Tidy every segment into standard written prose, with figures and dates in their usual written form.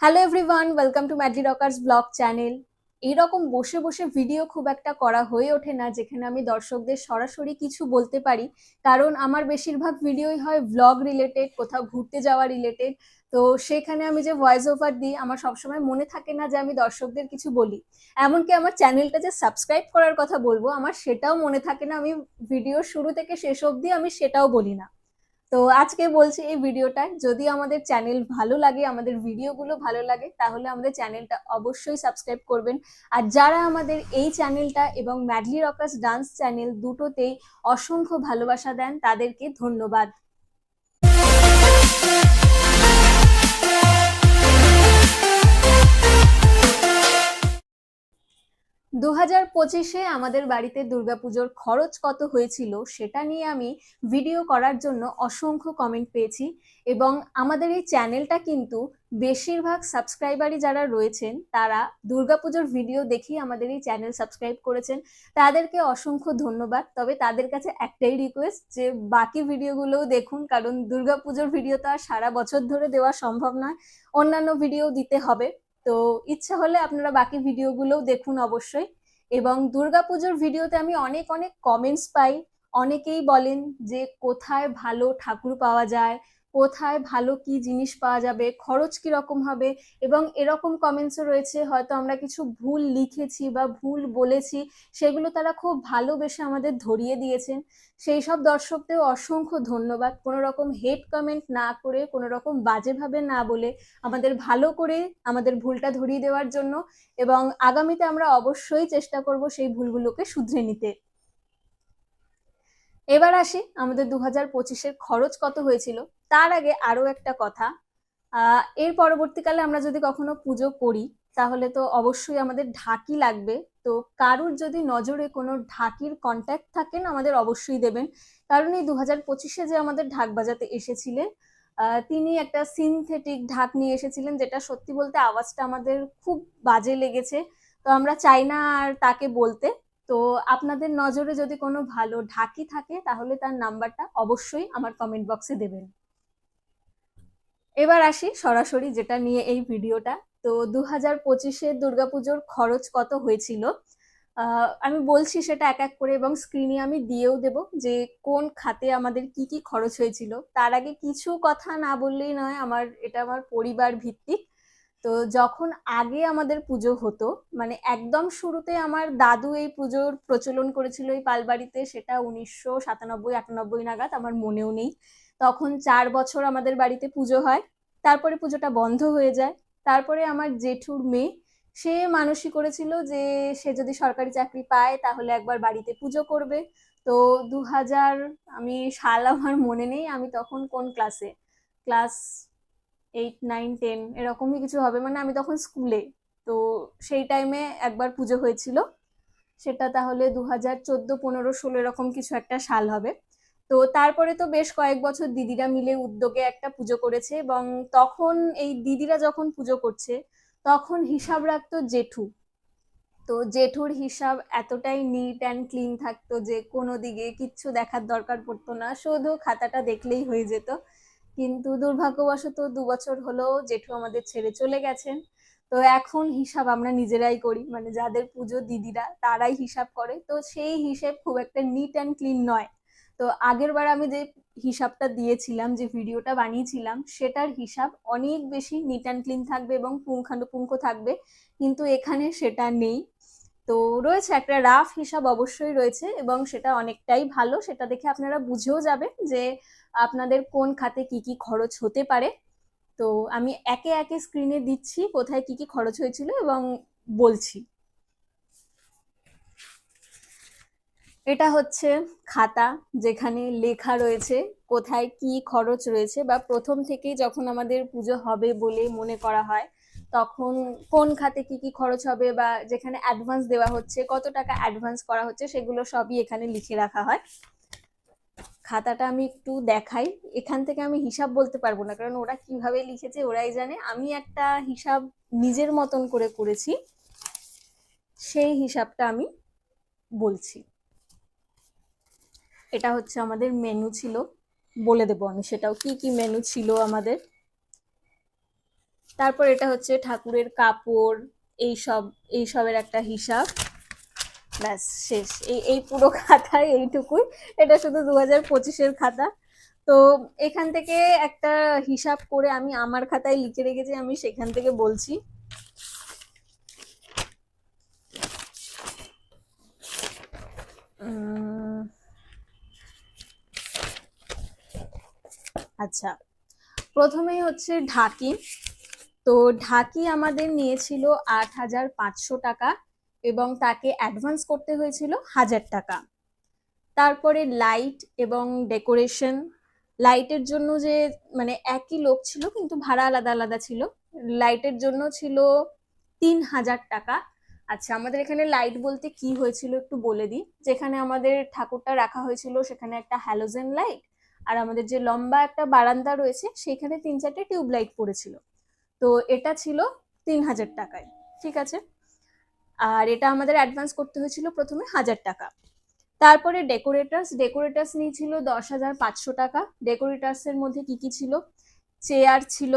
Hello everyone, welcome to madly Rockerz blog channel. এইরকম বসে বসে ভিডিও খুব একটা করা হয়ে ওঠে না যেখানে আমি দর্শকদের সরাসরি কিছু বলতে পারি, কারণ আমার বেশিরভাগ ভিডিওই হয় ব্লগ রিলেটেড, কোথাও ঘুরতে যাওয়া রিলেটেড। তো সেখানে আমি যে ভয়েস ওভার দিই, আমার সবসময় মনে থাকে না যে আমি দর্শকদের কিছু বলি। এমনকি আমার চ্যানেলটা যে সাবস্ক্রাইব করার কথা বলবো, আমার সেটাও মনে থাকে না। আমি ভিডিও শুরু থেকে শেষ অবধি আমি সেটাও বলি না। তো আজকে বলছি এই ভিডিওটায়, যদি আমাদের চ্যানেল ভালো লাগে, আমাদের ভিডিওগুলো ভালো লাগে, তাহলে আমাদের চ্যানেলটা অবশ্যই সাবস্ক্রাইব করবেন। আর যারা আমাদের এই চ্যানেলটা এবং ম্যাডলি রকার্স ডান্স চ্যানেল দুটোতেই অসংখ্য ভালোবাসা দেন, তাদেরকে ধন্যবাদ। 2025-এ আমাদের বাড়িতে দুর্গাপুজোর খরচ কত হয়েছিল সেটা নিয়ে আমি ভিডিও করার জন্য অসংখ্য কমেন্ট পেয়েছি। এবং আমাদের এই চ্যানেলটা কিন্তু বেশিরভাগ সাবস্ক্রাইবারই যারা রয়েছেন তারা দুর্গাপুজোর ভিডিও দেখেই আমাদের এই চ্যানেল সাবস্ক্রাইব করেছেন। তাদেরকে অসংখ্য ধন্যবাদ। তবে তাদের কাছে একটাই রিকোয়েস্ট যে বাকি ভিডিওগুলোও দেখুন, কারণ দুর্গাপুজোর ভিডিও তো আর সারা বছর ধরে দেওয়া সম্ভব নয়, অন্যান্য ভিডিও দিতে হবে। তো ইচ্ছা হলে আপনারা বাকি ভিডিওগুলোও দেখুন অবশ্যই। এবং দুর্গাপুজোর ভিডিওতে আমি অনেক অনেক কমেন্টস পাই। অনেকেই বলেন যে কোথায় ভালো ঠাকুর পাওয়া যায়, কোথায় ভালো কি জিনিস পাওয়া যাবে, খরচ কিরকম হবে। এবং এরকম কমেন্টসও রয়েছে হয়তো আমরা কিছু ভুল লিখেছি বা ভুল বলেছি, সেগুলো তারা খুব ভালোবেসে আমাদের ধরিয়ে দিয়েছেন। সেই সব দর্শকদেরও অসংখ্য ধন্যবাদ। কোনো রকম হেট কমেন্ট না করে, কোনো রকম বাজেভাবে না বলে আমাদের ভালো করে আমাদের ভুলটা ধরিয়ে দেওয়ার জন্য। এবং আগামীতে আমরা অবশ্যই চেষ্টা করব সেই ভুলগুলোকে শুধরে নিতে। এবার আসি আমাদের 2025-এর খরচ কত হয়েছিল। তার আগে আরো একটা কথা, এর পরবর্তীকালে আমরা যদি কখনো পুজো করি, তাহলে তো অবশ্যই আমাদের ঢাকি লাগবে। তো কারুর যদি নজরে কোনো ঢাকির কন্ট্যাক্ট থাকেন, আমাদের অবশ্যই দেবেন। কারণ এই 2025-এ যে আমাদের ঢাক বাজাতে এসেছিলেন, তিনি একটা সিনথেটিক ঢাক নিয়ে এসেছিলেন, যেটা সত্যি বলতে আওয়াজটা আমাদের খুব বাজে লেগেছে। তো আমরা চাই না আর তাকে বলতে। তো আপনাদের নজরে যদি কোনো ভালো ঢাকি থাকে, তাহলে তার নাম্বারটা অবশ্যই আমার কমেন্ট বক্সে দেবেন। এবার আসি সরাসরি যেটা নিয়ে এই ভিডিওটা। তো 2025-এ দুর্গাপুজোর খরচ কত হয়েছিল আমি বলছি সেটা এক এক করে, এবং স্ক্রিনে আমি দিয়েও দেব যে কোন খাতে আমাদের কি কি খরচ হয়েছিল। তার আগে কিছু কথা না বললেই নয়, এটা আমার পরিবার ভিত্তিক। তো যখন আগে আমাদের পুজো হতো, মানে একদম শুরুতে আমার দাদু এই পুজোর প্রচলন করেছিল এই পালবাড়িতে, সেটা 1997-98 নাগাদ, আমার মনেও নেই। তখন 4 বছর আমাদের বাড়িতে পুজো হয়, তারপরে পুজোটা বন্ধ হয়ে যায়। তারপরে আমার জেঠুর মেয়ে, সে মানসিক করেছিল যে সে যদি সরকারি চাকরি পায় তাহলে একবার বাড়িতে পুজো করবে। তো 2000, আমি সাল আমার মনে নেই, আমি তখন কোন ক্লাসে, ক্লাস 8, 9, 10 এরকমই কিছু হবে, মানে আমি তখন স্কুলে। তো সেই টাইমে একবার পুজো হয়েছিল, সেটা তাহলে 2014, 15, 16 এরকম কিছু একটা সাল হবে। তো তারপরে তো বেশ কয়েক বছর দিদিরা মিলে উদ্যোগে একটা পুজো করেছে, এবং তখন এই দিদিরা যখন পুজো করছে তখন হিসাব রাখতো জেঠু। তো জেঠুর হিসাব এতটাই নিট অ্যান্ড ক্লিন থাকতো যে কোনো দিকে কিচ্ছু দেখার দরকার পড়তো না, শুধু খাতাটা দেখলেই হয়ে যেত। কিন্তু দুর্ভাগ্যবশত 2 বছর হলো জেঠু আমাদের ছেড়ে চলে গেছেন। তো এখন হিসাব আমরা নিজেরাই করি, মানে যাদের পুজো দিদিরা তারাই হিসাব করে। তো সেই হিসেব খুব একটা নিট অ্যান্ড ক্লিন নয়। তো আগের বার আমি যে হিসাবটা দিয়েছিলাম, যে ভিডিওটা বানিয়েছিলাম, সেটার হিসাব অনেক বেশি নিট অ্যান্ড ক্লিন থাকবে এবং পুঙ্খানুপুঙ্খ থাকবে, কিন্তু এখানে সেটা নেই। তো রয়েছে একটা রাফ হিসাব, অবশ্যই রয়েছে, এবং সেটা অনেকটাই ভালো। সেটা দেখে আপনারা বুঝেও যাবেন যে আপনাদের কোন খাতে কি কি খরচ হতে পারে। তো আমি একে একে স্ক্রিনে দিচ্ছি কোথায় কি কি খরচ হয়েছিল এবং বলছি। এটা হচ্ছে খাতা, যেখানে লেখা রয়েছে কোথায় কি খরচ রয়েছে, বা প্রথম থেকেই যখন আমাদের পুজো হবে বলে মনে করা হয় তখন কোন খাতে কি কি খরচ হবে, বা যেখানে অ্যাডভান্স দেওয়া হচ্ছে, কত টাকা অ্যাডভান্স করা হচ্ছে, সেগুলো সবই এখানে লিখে রাখা হয়। খাতাটা আমি একটু দেখাই। এখান থেকে আমি হিসাব বলতে পারবো না, কারণ ওরা কিভাবে লিখেছে ওরাই জানে। আমি একটা হিসাব নিজের মতন করে করেছি, সেই হিসাবটা আমি বলছি। এটা হচ্ছে আমাদের মেনু ছিল, বলে দেবো আমি সেটাও, কি কি মেনু ছিল আমাদের। তারপর এটা হচ্ছে ঠাকুরের কাপড়, এইসব এইসবের একটা হিসাব। ব্যাস শেষ। এই এই পুরো খাতায় এইটুকুই। এটা শুধু 2025-এর খাতা। তো এখান থেকে একটা হিসাব করে আমি আমার খাতায় লিখে রেখেছি, আমি সেখান থেকে বলছি। আচ্ছা, প্রথমেই হচ্ছে ঢাকি। তো ঢাকি আমাদের নিয়েছিল 8,500 টাকা এবং তাকে অ্যাডভান্স করতে হয়েছিল 1,000 টাকা। তারপরে লাইট এবং ডেকোরেশন, লাইটের জন্য যে মানে একই লোক ছিল কিন্তু ভাড়া আলাদা আলাদা ছিল, লাইটের জন্য ছিল 3,000 টাকা। আচ্ছা, আমাদের এখানে লাইট বলতে কি হয়েছিল একটু বলে দিই। যেখানে আমাদের ঠাকুরটা রাখা হয়েছিল সেখানে একটা হ্যালোজেন লাইট, আর আমাদের যে লম্বা একটা বারান্দা রয়েছে সেখানে 3-4টে টিউব লাইট পড়েছিল। তো এটা ছিল 3,000 টাকায়, ঠিক আছে। আর এটা আমাদের অ্যাডভান্স করতে হয়েছিল প্রথমে 1,000 টাকা। তারপরে ডেকোরেটার্স নিয়েছিল 10,500 টাকা। ডেকোরেটার্সের মধ্যে কি কি ছিল? চেয়ার ছিল,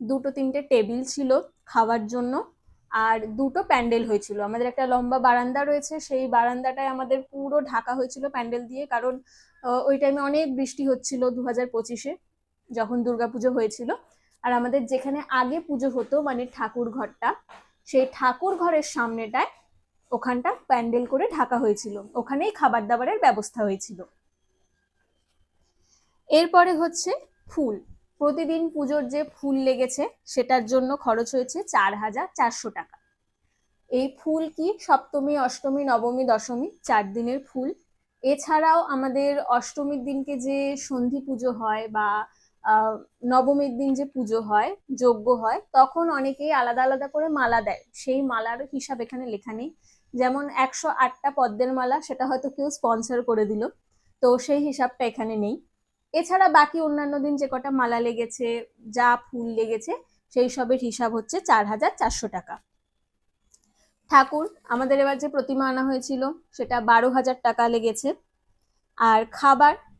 2-3টে টেবিল ছিল খাওয়ার জন্য, আর 2টো প্যান্ডেল হয়েছিল। আমাদের একটা লম্বা বারান্দা রয়েছে, সেই বারান্দাটায় আমাদের পুরো ঢাকা হয়েছিল প্যান্ডেল দিয়ে, কারণ ওই টাইমে অনেক বৃষ্টি হচ্ছিল 2025-এ যখন দুর্গাপুজো হয়েছিল। আর আমাদের যেখানে আগে পুজো হতো মানে ঠাকুর ঘরটা, সেই ঠাকুর ঘরের সামনেটায় ওখানটা প্যান্ডেল করে ঢাকা হয়েছিল, ওখানেই খাবার দাবারের ব্যবস্থা হয়েছিল। এরপরে হচ্ছে ফুল। প্রতিদিন পুজোর যে ফুল লেগেছে সেটার জন্য খরচ হয়েছে 4,400 টাকা। এই ফুল কি সপ্তমী, অষ্টমী, নবমী, দশমী 4 দিনের ফুল। এছাড়াও আমাদের অষ্টমীর দিনকে যে সন্ধি পুজো হয় বা নবমীর দিন যে পুজো হয়, যজ্ঞ হয়, তখন অনেকেই আলাদা আলাদা করে মালা দেয়। সেই মালার হিসাব এখানে লেখা নেই। যেমন 108টা পদ্মের মালা, সেটা হয়তো কেউ স্পন্সর করে দিল, তো সেই হিসাবটা এখানে নেই। এছাড়া বাকি অন্যান্য দিন যে কটা মালা লেগেছে, যা ফুল লেগেছে, সেই সবের হিসাব হচ্ছে 4,400 টাকা। ঠাকুর আমাদের এবার যে প্রতিমা আনা হয়েছিল সেটা 12,000 টাকা লেগেছে। আর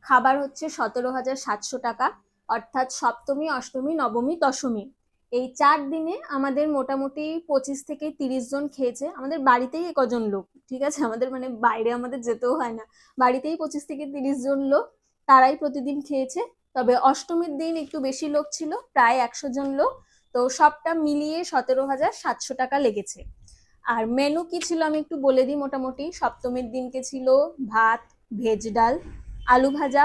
খাবার হচ্ছে 17,700 টাকা, অর্থাৎ সপ্তমী, অষ্টমী, নবমী, দশমী এই 4 দিনে আমাদের মোটামুটি 25 থেকে 30 জন খেয়েছে। আমাদের বাড়িতেই কজন লোক, ঠিক আছে, আমাদের মানে বাইরে আমাদের যেতেও হয় না, বাড়িতেই 25 থেকে 30 জন লোক, তারাই প্রতিদিন খেয়েছে। তবে অষ্টমীর দিন একটু বেশি লোক ছিল, প্রায় 100 জন লোক। তো সবটা মিলিয়ে 17,700 টাকা লেগেছে। আর মেনু কি ছিল আমি একটু বলে দিই। মোটামুটি সপ্তমীর দিনকে ছিল ভাত, ভেজ ডাল, আলু ভাজা,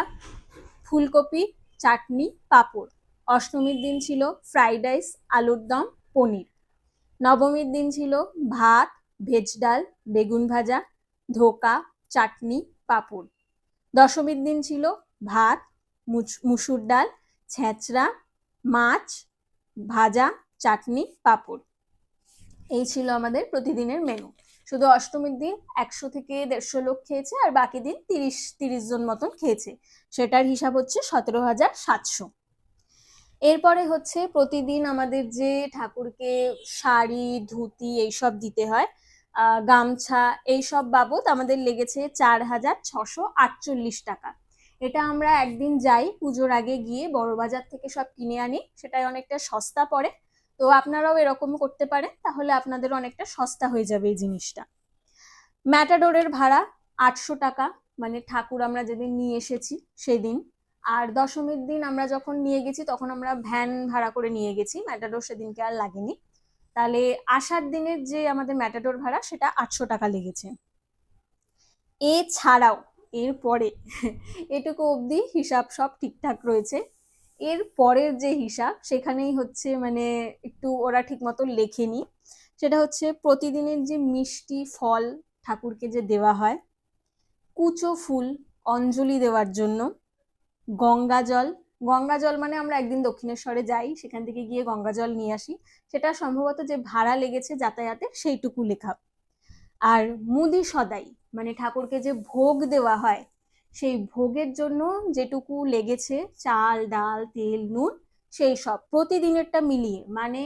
ফুলকপি, চাটনি, পাঁপড়। অষ্টমীর দিন ছিল ফ্রাইড রাইস, আলুর দম, পনির। নবমীর দিন ছিল ভাত, ভেজ ডাল, বেগুন ভাজা, ধোকা, চাটনি, পাঁপড়। দশমীর দিন ছিল ভাত, মুসুর ডাল, ছেঁচড়া, মাছ ভাজা, চাটনি, পাঁপড়। এই ছিল আমাদের প্রতিদিনের মেনু। শুধু অষ্টমীর দিন 100 থেকে 150 লোক খেয়েছে, আর বাকি দিন 30 জন মতন খেয়েছে, সেটার হিসাব হচ্ছে 17,700। এরপরে হচ্ছে প্রতিদিন আমাদের যে ঠাকুরকে শাড়ি, ধুতি এইসব দিতে হয়, গামছা, এইসব বাবদ আমাদের লেগেছে 4,648 টাকা। এটা আমরা একদিন যাই পুজোর আগে গিয়ে বড় বাজার থেকে সব কিনে আনি, সেটাই অনেকটা সস্তা পড়ে। তো আপনারাও এরকম করতে পারেন, তাহলে আপনাদের অনেকটা সস্তা হয়ে যাবে এই জিনিসটা। ম্যাটাডোরের ভাড়া 800 টাকা, মানে ঠাকুর আমরা যেদিন নিয়ে এসেছি সেদিন। আর দশমীর দিন আমরা যখন নিয়ে গেছি তখন আমরা ভ্যান ভাড়া করে নিয়ে গেছি, ম্যাটাডোর সেদিনকে আর লাগেনি। তাহলে আসার দিনের যে আমাদের ম্যাটাডোর ভাড়া সেটা 800 টাকা লেগেছে। এছাড়াও এরপরে এটুকু অবধি হিসাব সব ঠিকঠাক রয়েছে। এর পরের যে হিসাব সেখানেই হচ্ছে মানে একটু ওরা ঠিক মতো লেখেনি। সেটা হচ্ছে প্রতিদিনের যে মিষ্টি ফল ঠাকুরকে যে দেওয়া হয়, কুচো ফুল অঞ্জলি দেওয়ার জন্য, গঙ্গা জল। গঙ্গা জল মানে আমরা একদিন দক্ষিণেশ্বরে যাই, সেখান থেকে গিয়ে গঙ্গা জল নিয়ে আসি, সেটা সম্ভবত যে ভাড়া লেগেছে যাতায়াতে সেইটুকু লেখা। আর মুদি সদাই মানে ঠাকুরকে যে ভোগ দেওয়া হয় সেই ভোগের জন্য যেটুকু লেগেছে, চাল, ডাল, তেল, নুন, সেই সব প্রতিদিনেরটা মিলিয়ে, মানে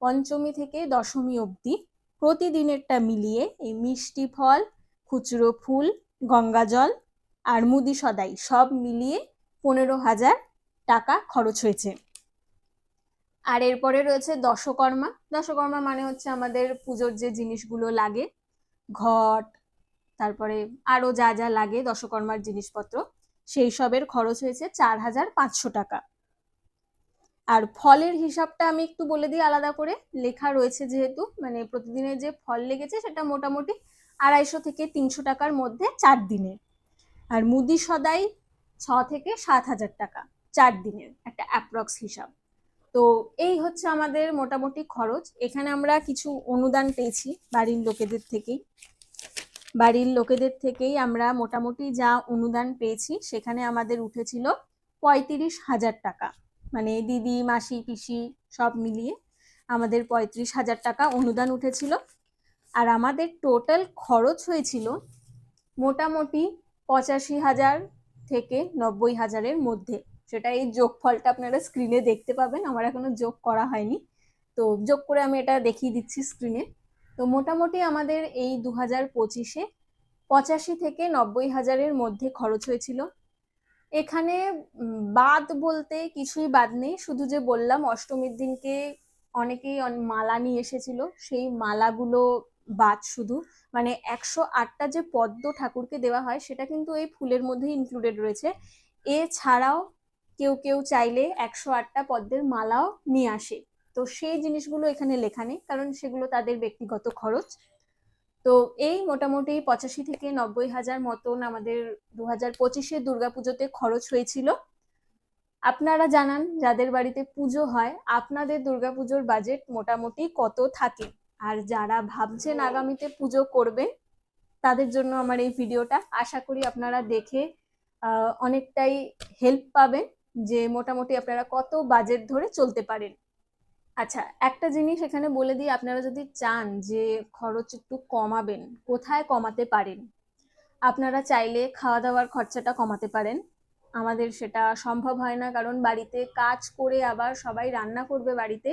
পঞ্চমী থেকে দশমী অবধি প্রতিদিনেরটা মিলিয়ে এই মিষ্টি ফল, খুচরো ফুল, গঙ্গা জল আর মুদি সদাই সব মিলিয়ে 15,000 টাকা খরচ হয়েছে। আর এরপরে রয়েছে দশকর্মা। দশকর্মা মানে হচ্ছে আমাদের পুজোর যে জিনিসগুলো লাগে, ঘট, তারপরে আরো যা যা লাগে দশকর্মার জিনিসপত্র, সেই সবের খরচ হয়েছে 4,500 টাকা। আর ফলের হিসাবটা আমি একটু বলে দিই আলাদা করে, লেখা রয়েছে যেহেতু, মানে প্রতিদিনের যে ফল লেগেছে সেটা মোটামুটি 250 থেকে 300 টাকার মধ্যে 4 দিনে। আর মুদি সদাই 6 থেকে 7,000 টাকা 4 দিনের, একটা অ্যাপ্রক্স হিসাব। তো এই হচ্ছে আমাদের মোটামুটি খরচ। এখানে আমরা কিছু অনুদান পেয়েছি বাড়ির লোকেদের থেকেই আমরা মোটামুটি যা অনুদান পেয়েছি সেখানে আমাদের উঠেছিল 35,000 টাকা, মানে দিদি মাসি পিসি সব মিলিয়ে আমাদের 35,000 টাকা অনুদান উঠেছিল। আর আমাদের টোটাল খরচ হয়েছিল মোটামুটি 85,000 থেকে 90,000-এর মধ্যে। সেটা এই যোগফলটা আপনারা স্ক্রিনে দেখতে পাবেন, আমার এখনো যোগ করা হয়নি, তো যোগ করে আমি এটা দেখিয়ে দিচ্ছি স্ক্রিনে। তো মোটামুটি আমাদের এই 2025-এ 85 থেকে 90,000-এর মধ্যে খরচ হয়েছিল। এখানে বাদ বলতে কিছুই বাদ নেই, শুধু যে বললাম অষ্টমীর দিনকে অনেকেই মালা নিয়ে এসেছিল, সেই মালাগুলো বাদ শুধু, মানে 108টা যে পদ্ম ঠাকুরকে দেওয়া হয় সেটা কিন্তু এই ফুলের মধ্যেই ইনক্লুডেড রয়েছে। এছাড়াও কেউ কেউ চাইলে 108টা পদ্মের মালাও নিয়ে আসে, তো সেই জিনিসগুলো এখানে লেখা নেই কারণ সেগুলো তাদের ব্যক্তিগত খরচ। তো এই মোটামুটি 85 থেকে 90,000 মতন আমাদের 2025-এর দুর্গাপুজোতে খরচ হয়েছিল। আপনারা জানান যাদের বাড়িতে পুজো হয় আপনাদের দুর্গাপুজোর বাজেট মোটামুটি কত থাকে, আর যারা ভাবছেন আগামীতে পুজো করবেন তাদের জন্য আমার এই ভিডিওটা, আশা করি আপনারা দেখে অনেকটাই হেল্প পাবেন যে মোটামুটি আপনারা কত বাজেট ধরে চলতে পারেন। আচ্ছা, একটা জিনিস এখানে বলে দিই, আপনারা যদি চান যে খরচ একটু কমাবেন, কোথায় কমাতে পারেন? আপনারা চাইলে খাওয়া দাওয়ার খরচাটা কমাতে পারেন। আমাদের সেটা সম্ভব হয় না কারণ বাড়িতে কাজ করে আবার সবাই রান্না করবে বাড়িতে,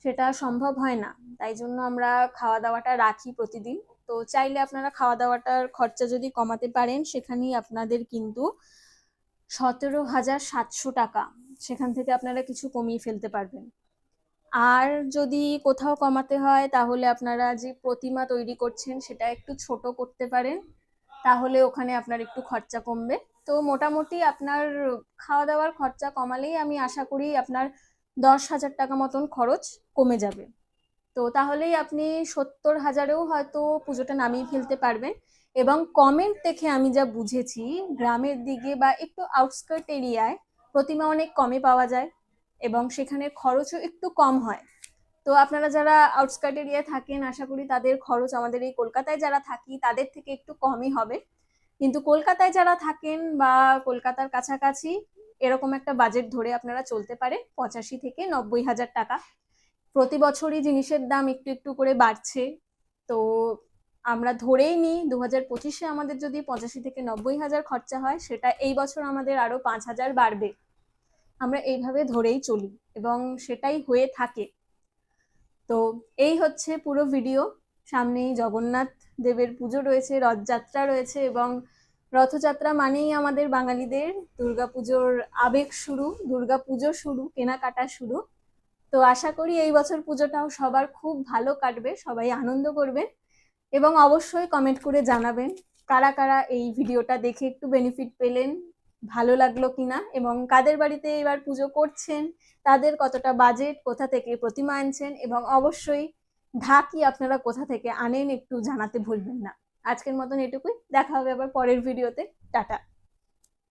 সেটা সম্ভব হয় না, তাই জন্য আমরা খাওয়া দাওয়াটা রাখি প্রতিদিন। তো চাইলে আপনারা খাওয়া দাওয়াটার খরচা যদি কমাতে পারেন সেখানেই আপনাদের কিন্তু 17,700 টাকা, সেখান থেকে আপনারা কিছু কমিয়ে ফেলতে পারবেন। আর যদি কোথাও কমাতে হয় তাহলে আপনারা যে প্রতিমা তৈরি করছেন সেটা একটু ছোট করতে পারেন, তাহলে ওখানে আপনার একটু খরচা কমবে। তো মোটামুটি আপনার খাওয়া দাওয়ার খরচা কমালেই আমি আশা করি আপনার 10,000 টাকা মতন খরচ কমে যাবে। তো তাহলেই আপনি 70,000-এও হয়তো পুজোটা নামিয়ে ফেলতে পারবেন। এবং কমেন্ট দেখে আমি যা বুঝেছি, গ্রামের দিকে বা একটু আউটস্কার্ট এরিয়ায় প্রতিমা অনেক কমে পাওয়া যায় এবং সেখানে খরচও একটু কম হয়। তো আপনারা যারা আউটস্কার্ট এরিয়ায় থাকেন আশা করি তাদের খরচ আমাদের এই কলকাতায় যারা থাকি তাদের থেকে একটু কমই হবে, কিন্তু কলকাতায় যারা থাকেন বা কলকাতার কাছাকাছি এরকম একটা বাজেট ধরে আপনারা চলতে পারেন 85 থেকে 90,000 টাকা। প্রতি বছরই জিনিসের দাম একটু একটু করে বাড়ছে, তো আমরা ধরেই নিই 2025-এ আমাদের যদি 85 থেকে 90,000 খরচা হয় সেটা এই বছর আমাদের আরো 5,000 বাড়বে, আমরা এইভাবে ধরেই চলি এবং সেটাই হয়ে থাকে। তো এই হচ্ছে পুরো ভিডিও। সামনেই জগন্নাথ দেবের পুজো রয়েছে, রথযাত্রা রয়েছে এবং রথযাত্রা মানেই আমাদের বাঙালিদের দুর্গাপুজোর আবেগ শুরু, দুর্গাপুজো শুরু, কেনাকাটা শুরু। তো আশা করি এই বছর পুজোটাও সবার খুব ভালো কাটবে, সবাই আনন্দ করবেন এবং অবশ্যই কমেন্ট করে জানাবেন কারা কারা এই ভিডিওটা দেখে একটু বেনিফিট পেলেন, ভালো লাগলো কিনা, এবং কাদের বাড়িতে এবার পুজো করছেন, তাদের কতটা বাজেট, কোথা থেকে প্রতিমা আনছেন এবং অবশ্যই ঢাকি আপনারা কোথা থেকে আনেন একটু জানাতে ভুলবেন না। আজকের মতন এটুকুই, দেখা হবে আবার পরের ভিডিওতে। টাটা।